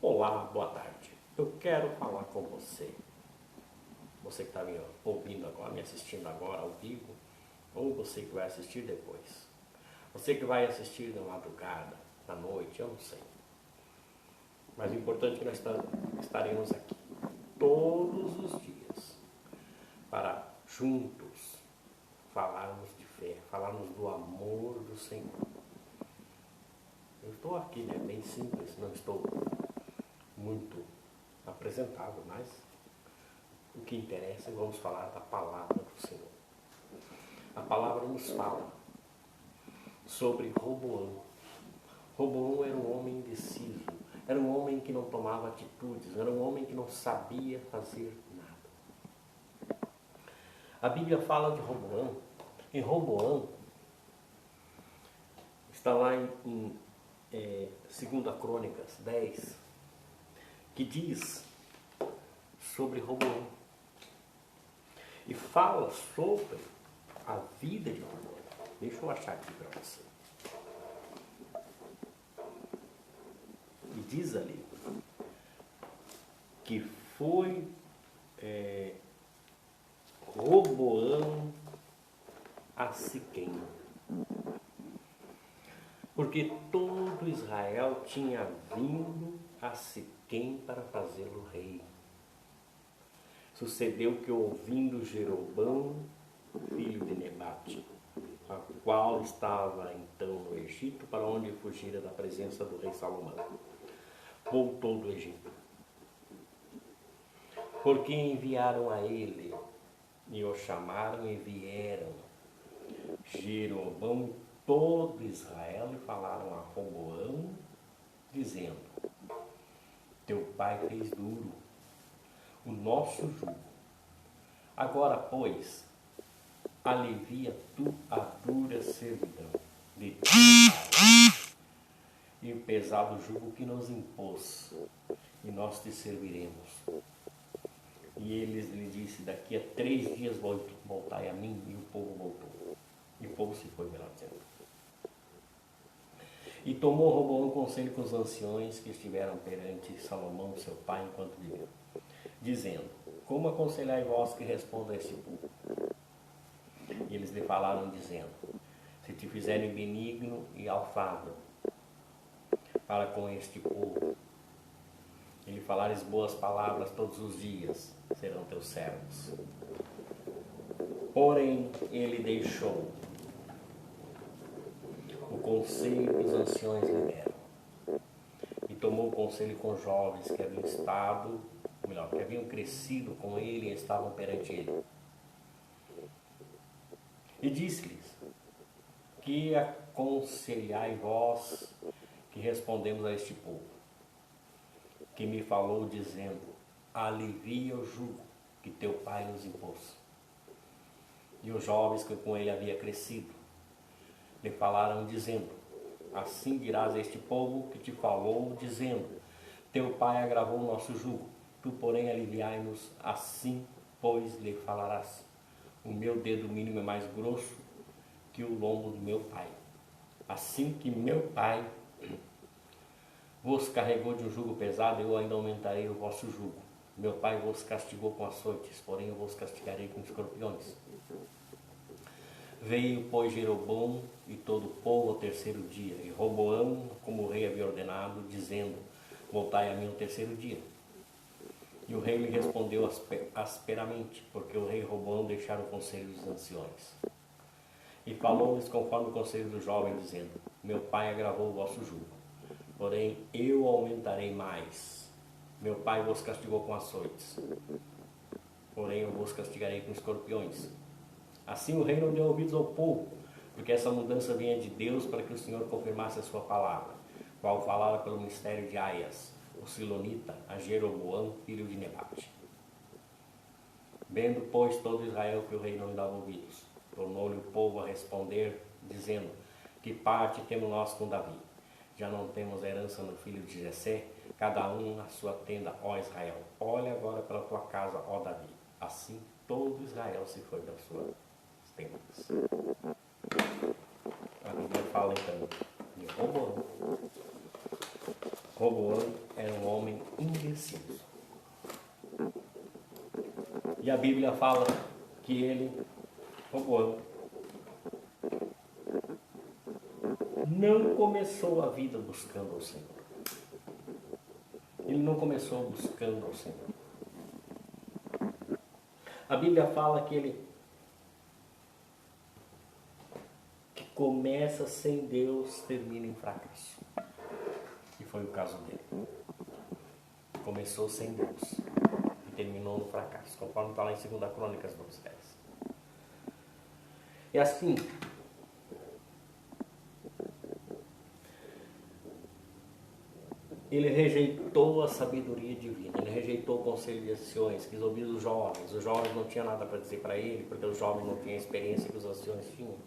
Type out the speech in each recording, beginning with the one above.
Olá, boa tarde. Eu quero falar com você. Você que está me ouvindo agora, me assistindo agora ao vivo, ou você que vai assistir depois. Você que vai assistir na madrugada, na noite, eu não sei. Mas o importante é que nós estaremos aqui todos os dias para juntos falarmos de fé, falarmos do amor do Senhor. Eu estou aqui, bem simples, não estou muito apresentado, mas o que interessa é vamos falar da palavra do Senhor. A palavra nos fala sobre Roboão. Roboão era um homem indeciso, era um homem que não tomava atitudes, era um homem que não sabia fazer nada. A Bíblia fala de Roboão, e Roboão está lá em 2 Crônicas 10, que diz sobre Roboão e fala sobre a vida de Roboão. Deixa eu achar aqui para você. E diz ali que foi Roboão a Siquém, porque todo Israel tinha vindo a Siquém para fazê-lo rei. Sucedeu que, ouvindo Jeroboão, filho de Nebate, a qual estava então no Egito, para onde fugira da presença do rei Salomão, voltou do Egito. Porque enviaram a ele, e o chamaram e vieram Jeroboão e todo Israel e falaram a Roboão, dizendo: teu pai fez duro o nosso jugo. Agora, pois, alivia tu a dura servidão de ti e o pesado jugo que nos impôs, e nós te serviremos. E eles lhe disse: daqui a 3 dias voltai a mim. E o povo voltou. E o povo se foi, melhor dizendo. E tomou Roboão conselho com os anciões que estiveram perante Salomão, seu pai, enquanto viveu, dizendo: como aconselhai vós que responda a este povo? E eles lhe falaram, dizendo: se te fizerem benigno e alfável para com este povo, e lhe falares boas palavras todos os dias, serão teus servos. Porém, ele deixou o conselho que os anciões lhe deram, e tomou conselho com jovens que haviam que haviam crescido com ele e estavam perante ele. E disse-lhes: que aconselhai vós que respondemos a este povo, que me falou dizendo: alivia o jugo que teu pai nos impôs. E os jovens que com ele havia crescido lhe falaram dizendo: assim dirás a este povo que te falou dizendo: teu pai agravou o nosso jugo, tu porém aliviai-nos. Assim pois lhe falarás: o meu dedo mínimo é mais grosso que o lombo do meu pai. Assim que meu pai vos carregou de um jugo pesado, eu ainda aumentarei o vosso jugo. Meu pai vos castigou com açoites, porém eu vos castigarei com escorpiões. Veio, pois, Jeroboão e todo o povo ao 3º dia, e Roboão, como o rei havia ordenado, dizendo: voltai a mim ao 3º dia. E o rei lhe respondeu asperamente, porque o rei Roboão deixara o conselho dos anciões. E falou-lhes conforme o conselho do jovem, dizendo: meu pai agravou o vosso jugo, porém eu aumentarei mais. Meu pai vos castigou com açoites, porém eu vos castigarei com escorpiões. Assim o rei não deu ouvidos ao povo, porque essa mudança vinha de Deus, para que o Senhor confirmasse a sua palavra, qual falara pelo mistério de Aias, o silonita, a Jeroboão, filho de Nebate. Vendo, pois, todo Israel que o rei não lhe dava ouvidos, tornou-lhe o povo a responder, dizendo: que parte temos nós com Davi? Já não temos herança no filho de Jessé? Cada um na sua tenda, ó Israel. Olha agora pela tua casa, ó Davi. Assim todo Israel se foi das suas tendas. A Bíblia fala então de Roboão Roboão era um homem indeciso. E a Bíblia fala que ele, Roboão, não começou a vida buscando ao Senhor. Ele não começou buscando ao Senhor. A Bíblia fala que ele que começa sem Deus, termina em fracasso. E foi o caso dele. Começou sem Deus e terminou no fracasso, conforme está lá em 2 Crônicas 12:10. E assim, ele rejeitou a sabedoria divina, ele rejeitou o conselho de anciões, quis ouvir os jovens não tinham nada para dizer para ele, porque os jovens não tinham a experiência que os anciões tinham.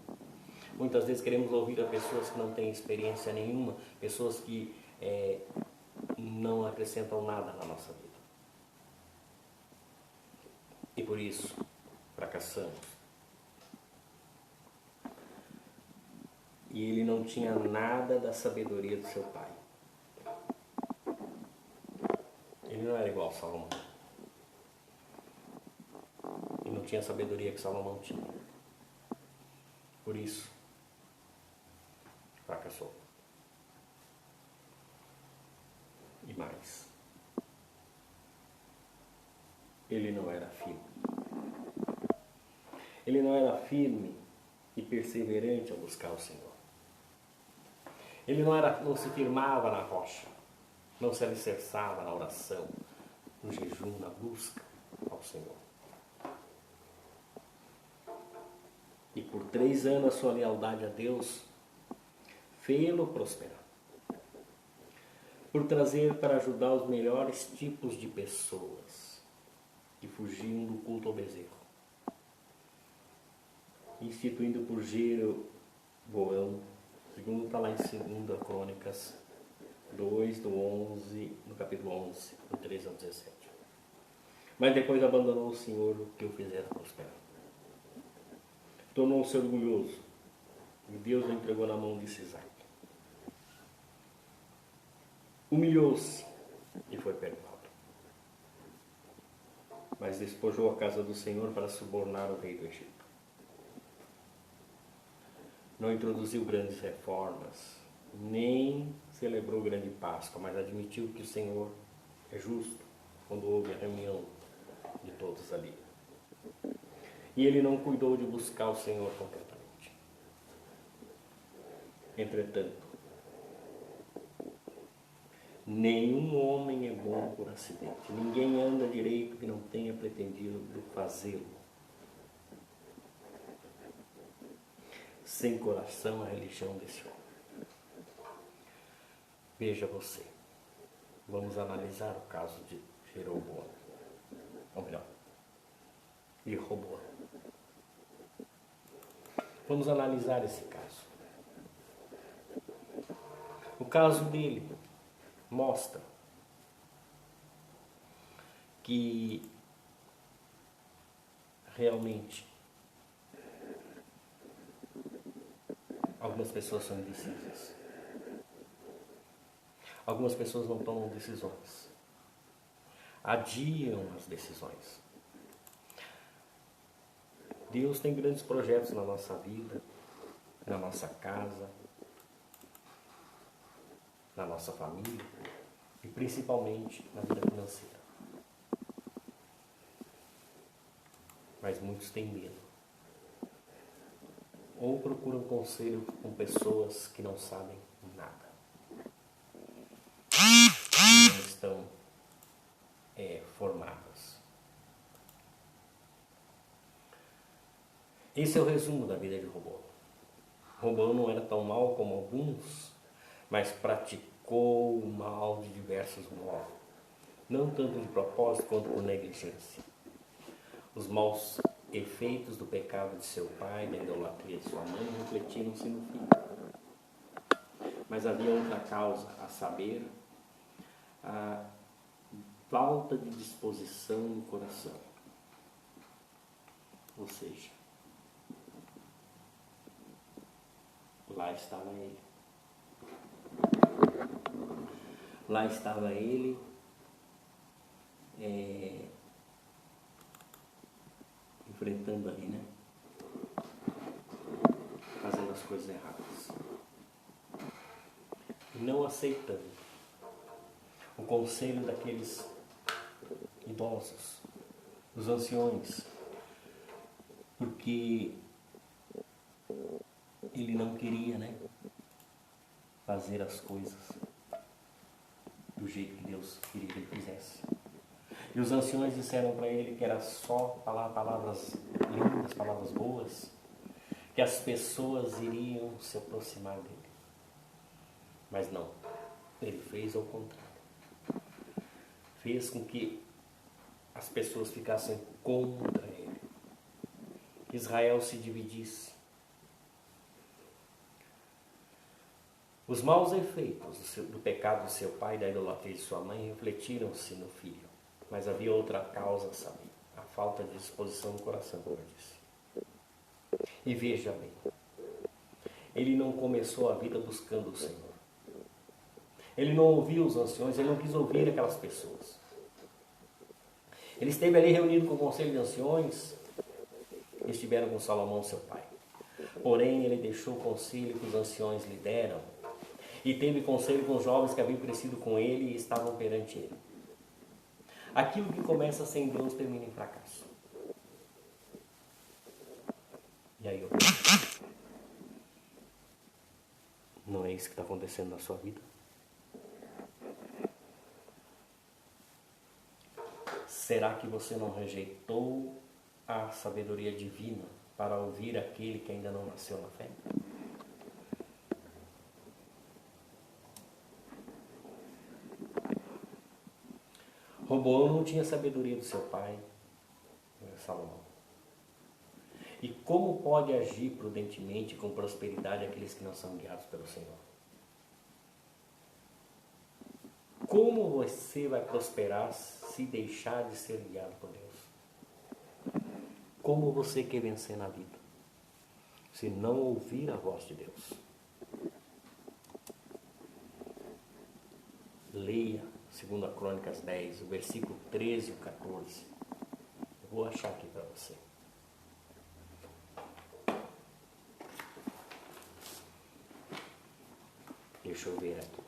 Muitas vezes queremos ouvir a pessoas que não têm experiência nenhuma, pessoas que não acrescentam nada na nossa vida. E por isso, fracassamos. E ele não tinha nada da sabedoria do seu pai. Ele não era igual a Salomão. E não tinha a sabedoria que Salomão tinha. Por isso, fracassou. E mais, ele não era firme. Ele não era firme e perseverante a buscar o Senhor. Ele não se firmava na rocha, não se alicerçava na oração, no jejum, na busca ao Senhor. E por 3 anos a sua lealdade a Deus fê-lo prosperar. Por trazer para ajudar os melhores tipos de pessoas que fugiam do culto ao bezerro. Instituindo por Jeroboão, segundo está lá em 2 Crônicas 2, do 11, no capítulo 11, do 13 ao 17. Mas depois abandonou o Senhor que o fizera prosperar. Tornou-se orgulhoso e Deus o entregou na mão de Sisaque. Humilhou-se e foi perdoado. Mas despojou a casa do Senhor para subornar o rei do Egito. Não introduziu grandes reformas, nem celebrou grande Páscoa, mas admitiu que o Senhor é justo quando houve a reunião de todos ali. E ele não cuidou de buscar o Senhor completamente. Entretanto, nenhum homem é bom por acidente. Ninguém anda direito que não tenha pretendido fazê-lo. Sem coração a religião desse homem. Veja você. Vamos analisar o caso de Jeroboão. Ou melhor, de Roboão. Vamos analisar esse caso. O caso dele mostra que realmente algumas pessoas são indecisas. Algumas pessoas não tomam decisões. Adiam as decisões. Deus tem grandes projetos na nossa vida, na nossa casa, na nossa família e principalmente na vida financeira. Mas muitos têm medo. Ou procuram conselho com pessoas que não sabem nada. Que não estão formadas. Esse é o resumo da vida de Roboão. Roboão não era tão mau como alguns, mas praticou o mal de diversos modos. Não tanto de propósito quanto por negligência. Os maus efeitos do pecado de seu pai, da idolatria de sua mãe, refletiram-se no filho. Mas havia outra causa, a saber, a falta de disposição no coração. Ou seja, lá estava ele. Lá estava ele, enfrentando ali, né? Fazendo as coisas erradas. E não aceitando o conselho daqueles idosos, os anciões, porque ele não queria, né, fazer as coisas do jeito que Deus queria que ele fizesse. E os anciões disseram para ele que era só falar palavras lindas, palavras boas, que as pessoas iriam se aproximar dele. Mas não, ele fez ao contrário. Fez com que as pessoas ficassem contra ele. Que Israel se dividisse. Os maus efeitos do pecado de seu pai e da idolatria de sua mãe refletiram-se no filho. Mas havia outra causa, sabe? A falta de disposição no coração, como eu disse. E veja bem, ele não começou a vida buscando o Senhor. Ele não ouviu os anciões, ele não quis ouvir aquelas pessoas. Ele esteve ali reunido com o conselho de anciões, e estiveram com Salomão, seu pai. Porém, ele deixou o conselho que os anciões lhe deram, e teve conselho com os jovens que haviam crescido com ele e estavam perante ele. Aquilo que começa sem Deus termina em fracasso. E aí, não é isso que está acontecendo na sua vida? Será que você não rejeitou a sabedoria divina para ouvir aquele que ainda não nasceu na fé? Roboão não tinha sabedoria do seu pai, Salomão. E como pode agir prudentemente com prosperidade aqueles que não são guiados pelo Senhor? Como você vai prosperar se deixar de ser guiado por Deus? Como você quer vencer na vida se não ouvir a voz de Deus? Leia 2 Crônicas 10, o versículo 13 e o 14. Eu vou achar aqui para você. Deixa eu ver aqui.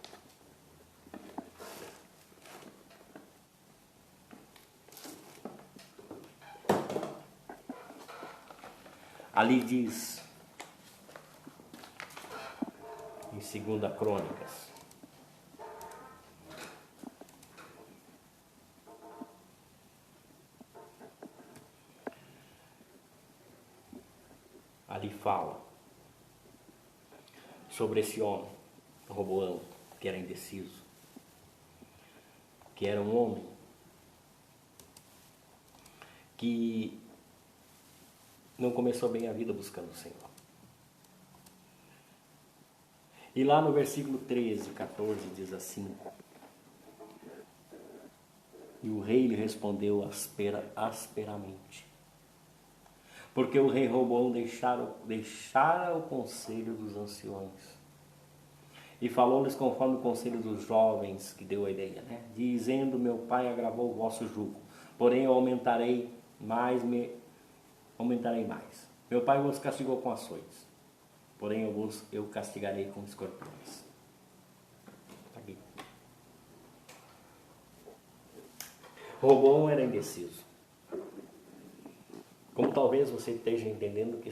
Ali diz, em 2 Crônicas, ali fala sobre esse homem, Roboão, que era indeciso, que era um homem que não começou bem a vida buscando o Senhor. E lá no versículo 13, 14 diz assim: e o rei lhe respondeu asperamente, porque o rei Roboão deixara o conselho dos anciões e falou-lhes conforme o conselho dos jovens que deu a ideia, né? Dizendo: meu pai agravou o vosso jugo, porém eu aumentarei mais. Meu pai vos castigou com açoites, porém eu castigarei com escorpiões. Aqui. Roboão era indeciso. Como talvez você esteja entendendo que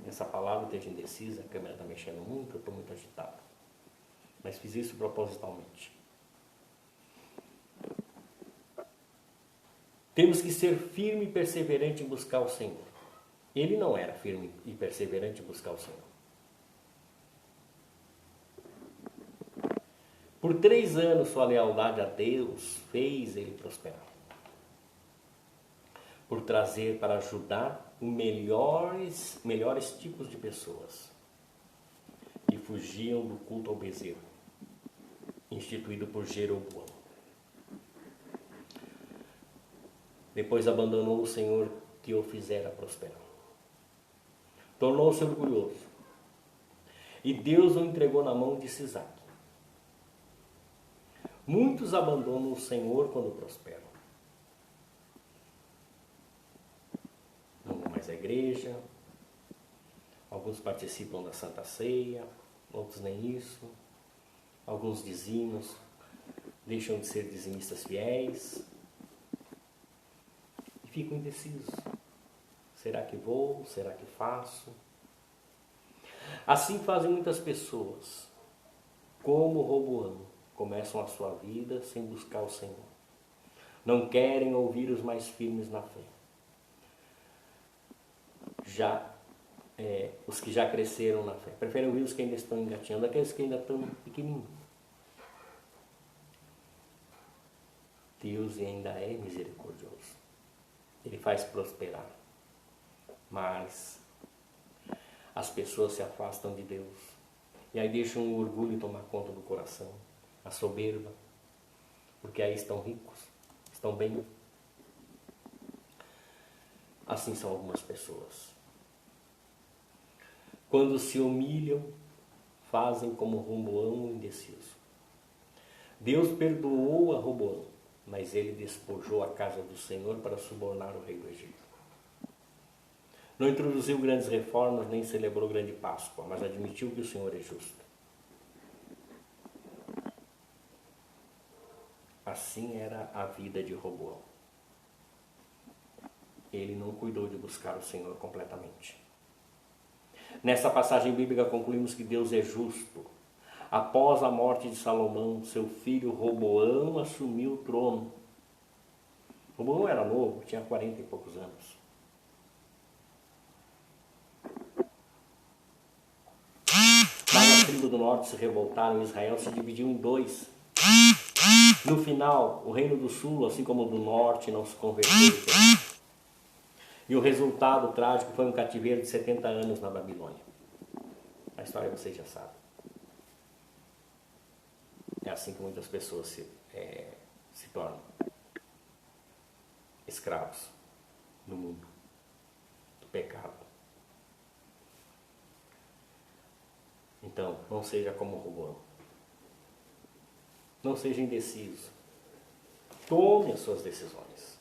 essa palavra esteja indecisa, a câmera está mexendo muito, eu estou muito agitado. Mas fiz isso propositalmente. Temos que ser firme e perseverante em buscar o Senhor. Ele não era firme e perseverante em buscar o Senhor. Por 3 anos, sua lealdade a Deus fez ele prosperar. Por trazer para ajudar os melhores tipos de pessoas que fugiam do culto ao bezerro, instituído por Jeroboão. Depois abandonou o Senhor que o fizera prosperar. Tornou-se orgulhoso. E Deus o entregou na mão de Sisaque. Muitos abandonam o Senhor quando prosperam. Não vão mais à igreja, alguns participam da Santa Ceia, outros nem isso, alguns dizimos, deixam de ser dizimistas fiéis e ficam indecisos. Será que vou? Será que faço? Assim fazem muitas pessoas, como Roboão, começam a sua vida sem buscar o Senhor. Não querem ouvir os mais firmes na fé. Os que já cresceram na fé. Preferem ouvir os que ainda estão engatinhando, aqueles que ainda estão pequenininhos. Deus ainda é misericordioso. Ele faz prosperar. Mas as pessoas se afastam de Deus. E aí deixam o orgulho tomar conta do coração. A soberba. Porque aí estão ricos. Estão bem. Assim são algumas pessoas. Quando se humilham, fazem como Roboão indeciso. Deus perdoou a Roboão, mas ele despojou a casa do Senhor para subornar o rei do Egito. Não introduziu grandes reformas, nem celebrou grande Páscoa, mas admitiu que o Senhor é justo. Assim era a vida de Roboão. Ele não cuidou de buscar o Senhor completamente. Nessa passagem bíblica concluímos que Deus é justo. Após a morte de Salomão, seu filho Roboão assumiu o trono. Roboão era novo, tinha 40 e poucos anos. Mas a tribo do norte se revoltaram e Israel se dividiu em dois. No final, o reino do sul, assim como o do norte, não se converteu. E o resultado trágico foi um cativeiro de 70 anos na Babilônia. A história vocês já sabem. É assim que muitas pessoas se tornam escravos do mundo, do pecado. Então, não seja como Roboão. Não seja indeciso. Tome as suas decisões.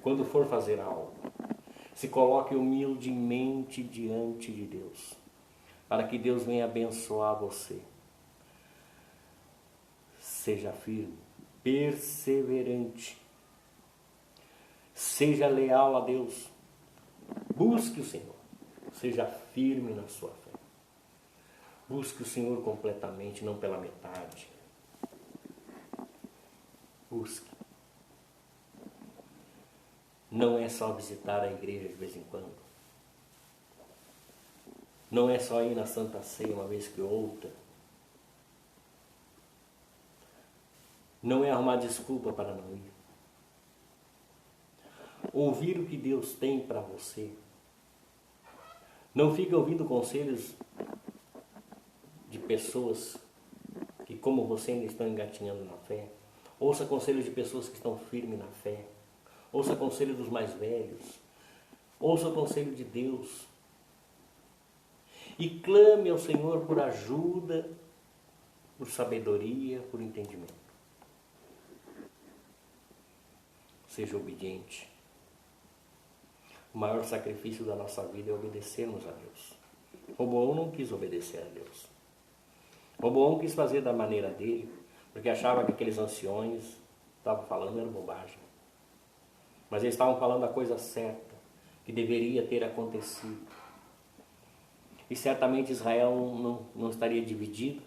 Quando for fazer algo, se coloque humildemente diante de Deus, para que Deus venha abençoar você. Seja firme, perseverante, seja leal a Deus, busque o Senhor, seja firme na sua fé. Busque o Senhor completamente, não pela metade. Busque. Não é só visitar a igreja de vez em quando. Não é só ir na Santa Ceia uma vez que outra. Não é arrumar desculpa para não ir. Ouvir o que Deus tem para você. Não fique ouvindo conselhos de pessoas que, como você, ainda estão engatinhando na fé. Ouça conselhos de pessoas que estão firmes na fé. Ouça conselho dos mais velhos. Ouça o conselho de Deus. E clame ao Senhor por ajuda, por sabedoria, por entendimento. Seja obediente. O maior sacrifício da nossa vida é obedecermos a Deus. Roboão não quis obedecer a Deus. Roboão quis fazer da maneira dele, porque achava que aqueles anciões estavam falando era bobagem. Mas eles estavam falando a coisa certa, que deveria ter acontecido. E certamente Israel não estaria dividido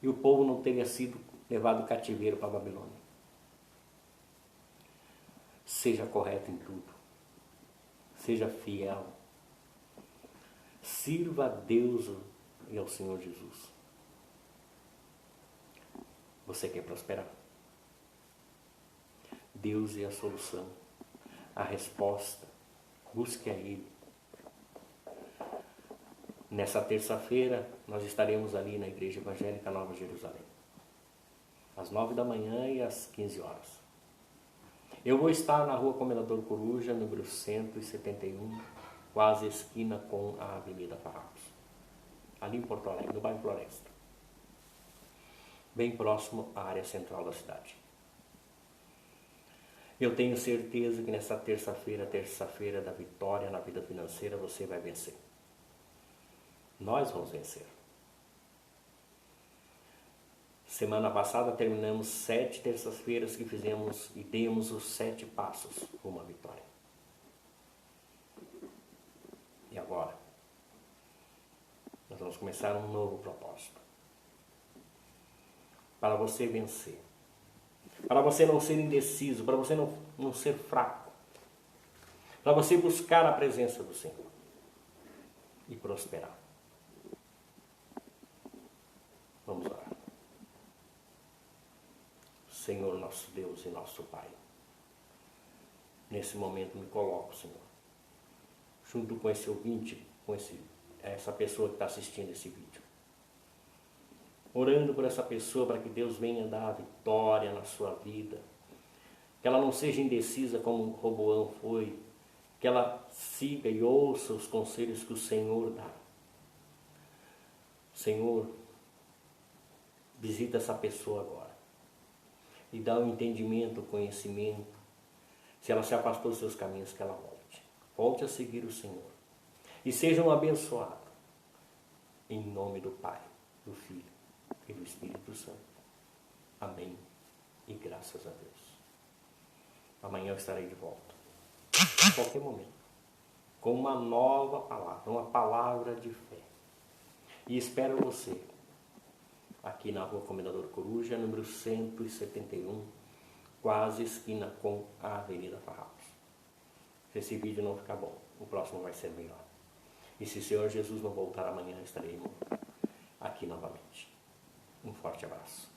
e o povo não teria sido levado cativeiro para a Babilônia. Seja correto em tudo. Seja fiel. Sirva a Deus e ao Senhor Jesus. Você quer prosperar? Deus é a solução, a resposta. Busque a Ele. Nessa terça-feira, nós estaremos ali na Igreja Evangélica Nova Jerusalém, às 9 da manhã e às 15 horas. Eu vou estar na Rua Comendador Coruja, número 171, quase esquina com a Avenida Farrapos, ali em Porto Alegre, no bairro Floresta. bem próximo à área central da cidade. Eu tenho certeza que nessa terça-feira da vitória na vida financeira, você vai vencer. Nós vamos vencer. Semana passada terminamos 7 terças-feiras que fizemos e demos os 7 passos rumo à vitória. E agora? Nós vamos começar um novo propósito. Para você vencer. Para você não ser indeciso, para você não ser fraco. Para você buscar a presença do Senhor e prosperar. Vamos orar. Senhor, nosso Deus e nosso Pai, nesse momento me coloco, Senhor, junto com esse ouvinte, com essa pessoa que está assistindo esse vídeo. Orando por essa pessoa para que Deus venha dar a vitória na sua vida. Que ela não seja indecisa como Roboão foi. Que ela siga e ouça os conselhos que o Senhor dá. Senhor, visita essa pessoa agora. E dá o entendimento, o conhecimento. Se ela se afastou dos seus caminhos, que ela volte. Volte a seguir o Senhor. E seja um abençoado. Em nome do Pai, do Filho e do Espírito Santo. Amém. E graças a Deus. Amanhã eu estarei de volta. Em qualquer momento. Com uma nova palavra. Uma palavra de fé. E espero você. Aqui na Rua Comendador Coruja, número 171. Quase esquina com a Avenida Farrapos. Se esse vídeo não ficar bom, o próximo vai ser melhor. E se o Senhor Jesus não voltar amanhã, estarei aqui novamente. Um forte abraço.